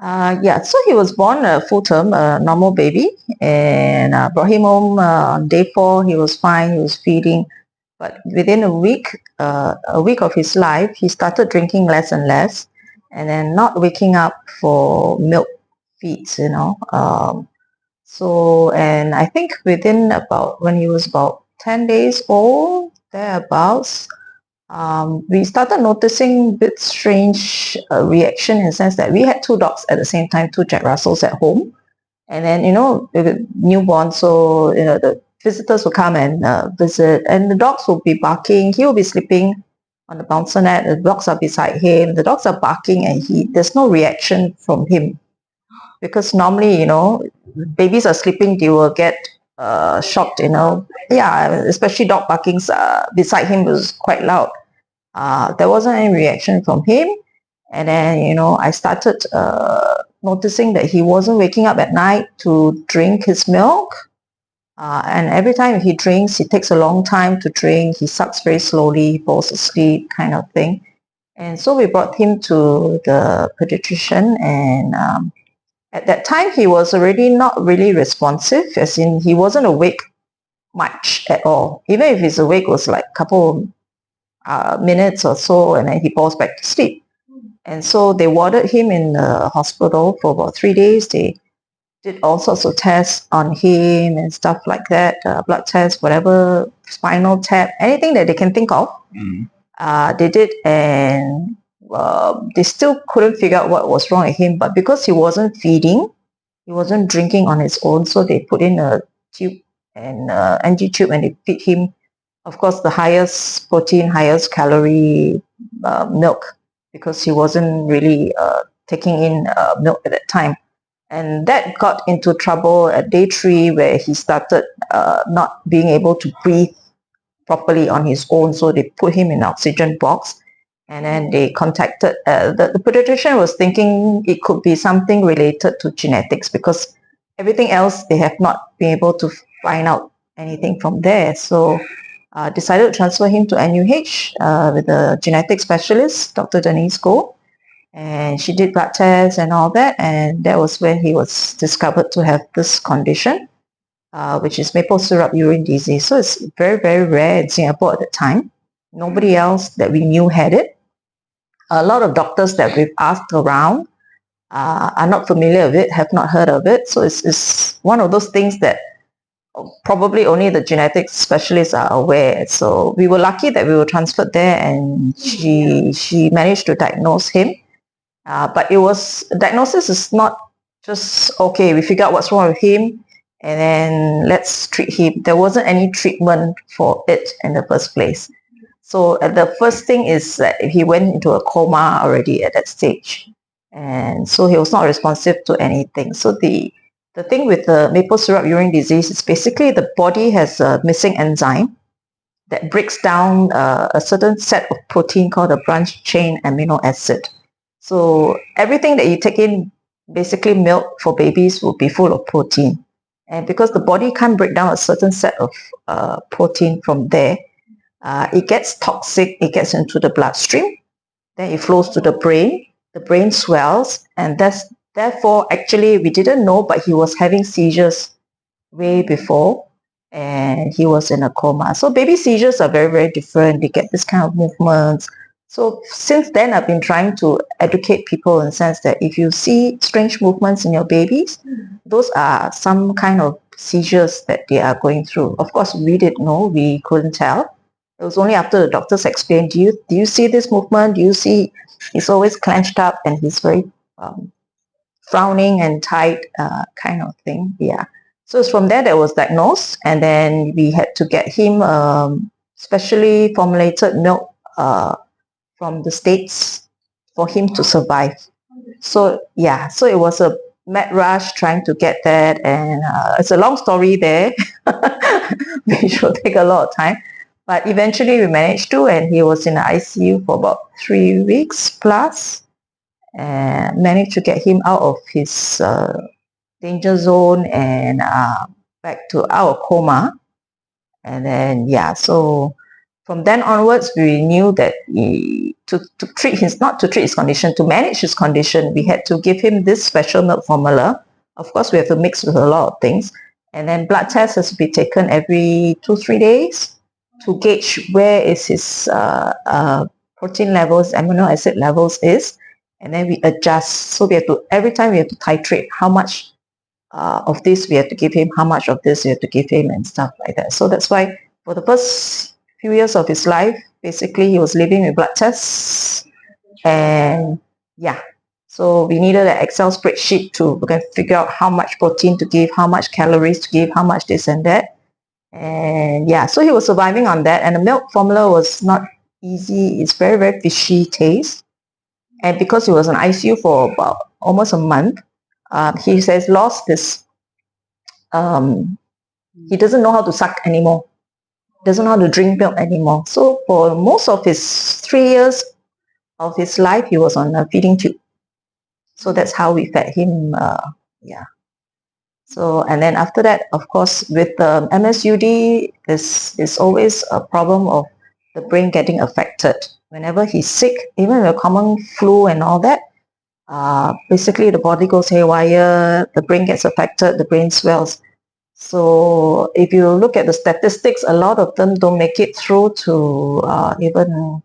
Yeah, so he was born full term, a normal baby, and brought him home on day 4. He was fine, he was feeding. But within a week of his life, he started drinking less and less, and then not waking up for milk feeds. And I think within about when he was about 10 days old, thereabouts, we started noticing a bit strange reaction in the sense that we had 2 dogs at the same time, 2 Jack Russells at home. And then, the newborn, so, the visitors will come and visit, and the dogs will be barking. He will be sleeping on the bouncer net. The dogs are beside him. The dogs are barking, and there's no reaction from him. Because normally, babies are sleeping, they will get shocked. Yeah, especially dog barkings beside him was quite loud. There wasn't any reaction from him. And then, I started noticing that he wasn't waking up at night to drink his milk. And every time he drinks, he takes a long time to drink. He sucks very slowly, falls asleep, kind of thing. And so we brought him to the pediatrician, and at that time he was already not really responsive, as in he wasn't awake much at all. Even if he's awake, it was like a couple minutes or so, and then he falls back to sleep. And so they warded him in the hospital for about 3 days. They did all sorts of tests on him and stuff like that, blood tests, whatever, spinal tap, anything that they can think of. They did, and they still couldn't figure out what was wrong with him. But because he wasn't feeding, he wasn't drinking on his own, so they put in a tube, and NG tube, and they feed him, of course, the highest protein, highest calorie milk, because he wasn't really taking in milk at that time. And that got into trouble at day 3, where he started not being able to breathe properly on his own. So they put him in an oxygen box, and then they contacted the pediatrician was thinking it could be something related to genetics, because everything else they have not been able to find out anything from there. So decided to transfer him to NUH with a genetic specialist, Dr. Denise Goh. And she did blood tests and all that, and that was when he was discovered to have this condition, which is Maple Syrup Urine Disease. So it's very, very rare in Singapore at the time. Nobody else that we knew had it. A lot of doctors that we've asked around are not familiar with it, have not heard of it. So it's one of those things that probably only the genetics specialists are aware. So we were lucky that we were transferred there, and she managed to diagnose him. But diagnosis is not just, okay, we figure out what's wrong with him and then let's treat him. There wasn't any treatment for it in the first place. So the first thing is that he went into a coma already at that stage. And so he was not responsive to anything. So the thing with the maple syrup urine disease is basically the body has a missing enzyme that breaks down a certain set of protein called a branch chain amino acid. So everything that you take in, basically milk for babies, will be full of protein. And because the body can't break down a certain set of protein from there, it gets toxic, it gets into the bloodstream, then it flows to the brain swells, and therefore, actually, we didn't know, but he was having seizures way before, and he was in a coma. So baby seizures are very, very different. They get this kind of movements. So since then, I've been trying to educate people in the sense that if you see strange movements in your babies, those are some kind of seizures that they are going through. Of course, we didn't know, we couldn't tell. It was only after the doctors explained, do you see this movement? Do you see he's always clenched up and he's very frowning and tight kind of thing. Yeah. So it's from there that was diagnosed, and then we had to get him specially formulated milk from the States for him to survive. So yeah, so it was a mad rush trying to get that, and it's a long story there, which will take a lot of time. But eventually we managed to, and he was in the ICU for about 3 weeks plus, and managed to get him out of his danger zone and back to our coma. And then, yeah, so from then onwards, we knew that to treat his, not to treat his condition, to manage his condition, we had to give him this special milk formula. Of course, we have to mix with a lot of things. And then blood tests has to be taken every 2-3 days to gauge where is his protein levels, amino acid levels is. And then we adjust. So we have to, every time we have to titrate how much of this we have to give him, how much of this we have to give him, and stuff like that. So that's why for the first few years of his life, basically he was living with blood tests. And yeah, so we needed an Excel spreadsheet to figure out how much protein to give, how much calories to give, how much this and that. And yeah, so he was surviving on that. And the milk formula was not easy. It's very, very fishy taste. And because he was in ICU for about almost a month, he says lost this, he doesn't know how to suck anymore, doesn't know how to drink milk anymore. So for most of his 3 years of his life, he was on a feeding tube. So that's how we fed him. Yeah. So, and then after that, of course, with MSUD, is always a problem of the brain getting affected. Whenever he's sick, even with a common flu and all that, basically the body goes haywire, the brain gets affected, the brain swells. So if you look at the statistics, a lot of them don't make it through to even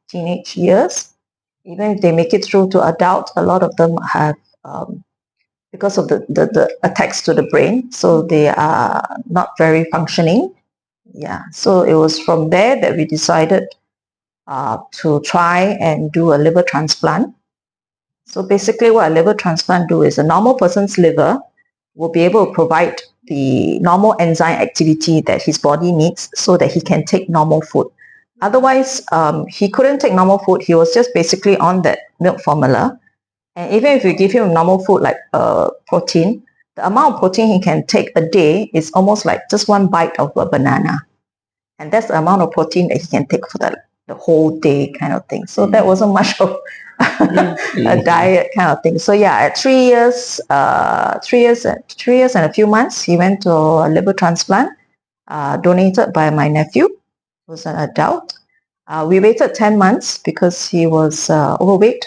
teenage years. Even if they make it through to adult, a lot of them have, because of the attacks to the brain, so they are not very functioning. Yeah, so it was from there that we decided to try and do a liver transplant. So basically what a liver transplant do is a normal person's liver will be able to provide the normal enzyme activity that his body needs so that he can take normal food. Otherwise, he couldn't take normal food. He was just basically on that milk formula. And even if you give him normal food like protein, the amount of protein he can take a day is almost like just one bite of a banana. And that's the amount of protein that he can take for the whole day kind of thing. So that wasn't much of a diet kind of thing. So yeah, at 3 years, 3 years and a few months, he went to a liver transplant, donated by my nephew, who was an adult. We waited 10 months because he was overweight,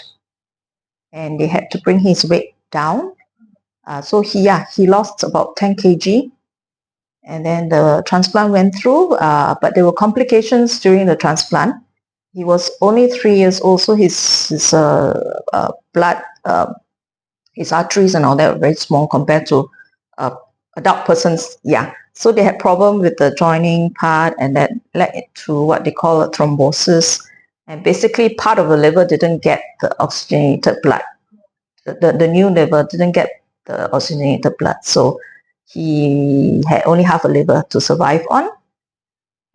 and they had to bring his weight down. So he lost about 10 kg. And then the transplant went through, but there were complications during the transplant. He was only 3 years old, so his blood, his arteries and all that were very small compared to adult persons. Yeah, so they had problem with the joining part, and that led to what they call a thrombosis. And basically, part of the liver didn't get the oxygenated blood. The new liver didn't get the oxygenated blood, so he had only half a liver to survive on.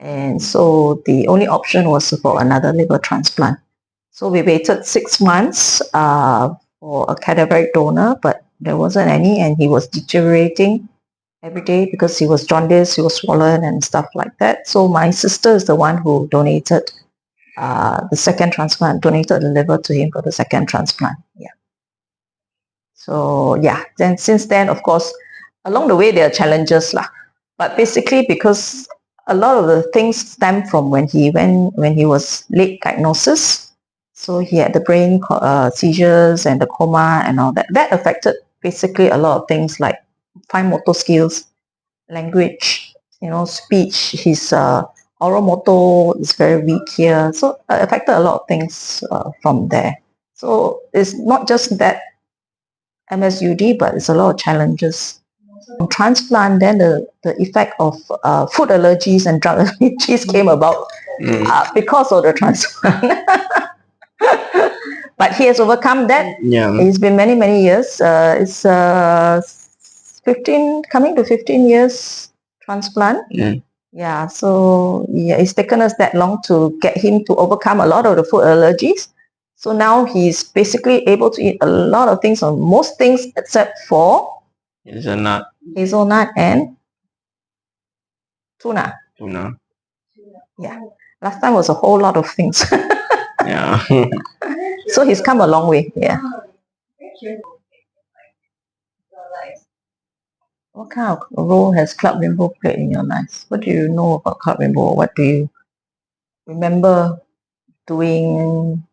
And so the only option was for another liver transplant. So we waited 6 months for a cadaveric donor, but there wasn't any, and he was deteriorating every day because he was jaundiced, he was swollen and stuff like that. So my sister is the one who donated the second transplant, donated the liver to him for the second transplant. Yeah. So yeah, then since then, of course, along the way there are challenges lah. But basically, because a lot of the things stem from when he was late diagnosis. So he had the brain seizures and the coma and all that. That affected basically a lot of things like fine motor skills, language, speech. His oral motor is very weak here. So it affected a lot of things from there. So it's not just that MSUD, but it's a lot of challenges. Transplant, then the effect of food allergies and drug allergies came about because of the transplant. But he has overcome that. Yeah. It's been many, many years. It's 15, coming to 15 years transplant. Yeah, so yeah, it's taken us that long to get him to overcome a lot of the food allergies. So now he's basically able to eat a lot of things, on most things except for hazelnut and tuna. Yeah, last time was a whole lot of things. Yeah. So he's come a long way. Yeah. What kind of role has Club Rainbow played in your life? What do you know about Club Rainbow? What do you remember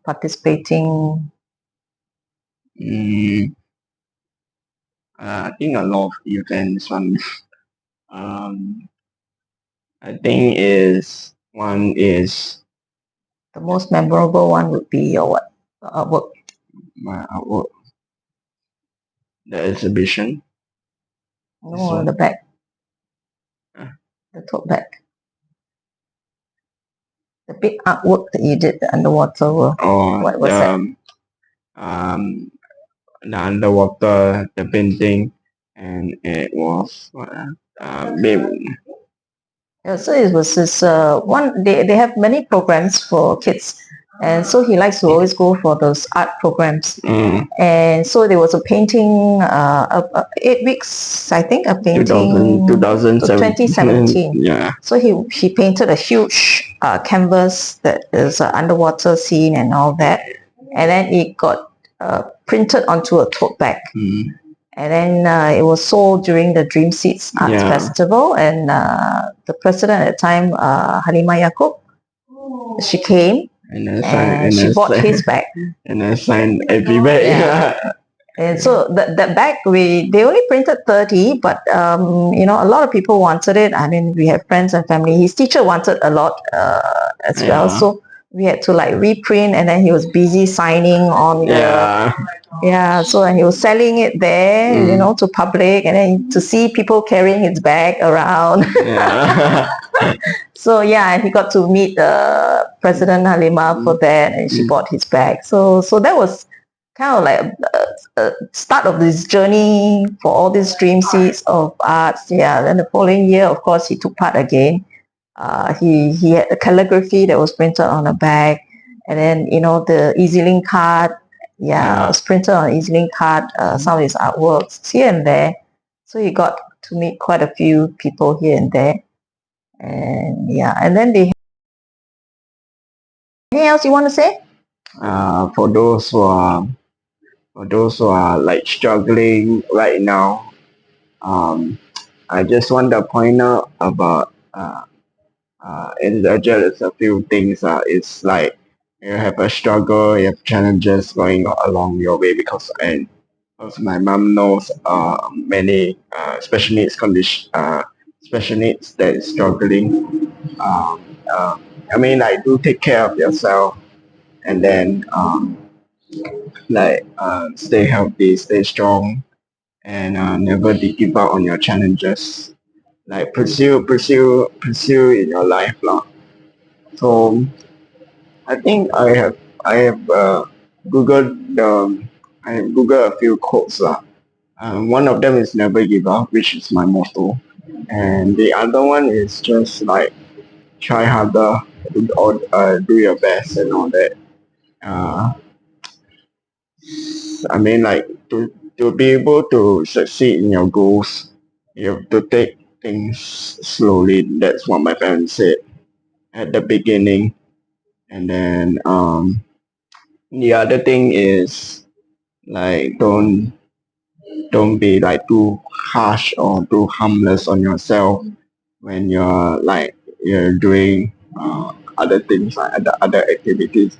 participating? I think a lot of events. I think one is The most memorable one would be your what? Work. my artwork, the exhibition. No, the bag. The tote bag. The big artwork that you did, the underwater world. What was that? The underwater, the painting, and it was Maple. Yeah, so it was this one. They have many programs for kids, and so he likes to always go for those art programs. And so there was a painting, 8 weeks, I think, a painting. 2017. Yeah. So he painted a huge canvas that is an underwater scene and all that, and then it got printed onto a tote bag. And then it was sold during the Dream Seeds Arts Festival, and the president at the time, Halimah Yacob, she came and she bought his bag. And I signed every bag. Yeah. And so that bag, they only printed 30, but a lot of people wanted it. I mean, we have friends and family. His teacher wanted a lot as well, so we had to like reprint, and then he was busy signing on so he was selling it there, to public, and then to see people carrying his bag around. So and he got to meet President Halimah for that, and she bought his bag. So that was kind of like a start of this journey for all these Dream Seeds of arts. Then the following year, of course, he took part again. He had a calligraphy that was printed on a bag, and then the EasyLink card. Was printed on EasyLink card. Some of his artworks here and there. So he got to meet quite a few people here and there. And and then they. Anything else you want to say? For those who are like struggling right now, I just want to point out about just a few things. It's like you have a struggle, you have challenges going along your way because my mom knows many special needs special needs that is struggling. I mean, like, do take care of yourself, and then stay healthy, stay strong, and never give up on your challenges. Like pursue in your life, lah. So I think I have googled a few quotes, lah. One of them is never give up, which is my motto, and the other one is just like try harder, or do your best and all that. I mean, like, to be able to succeed in your goals, you have to take things slowly. That's what my parents said at the beginning. And then the other thing is, like, don't be like too harsh or too harmless on yourself when you're doing other things, like other activities.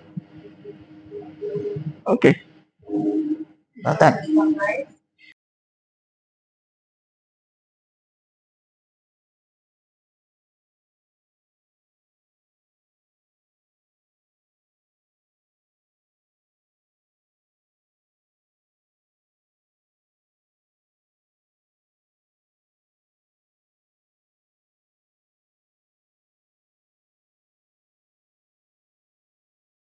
Okay. Well done.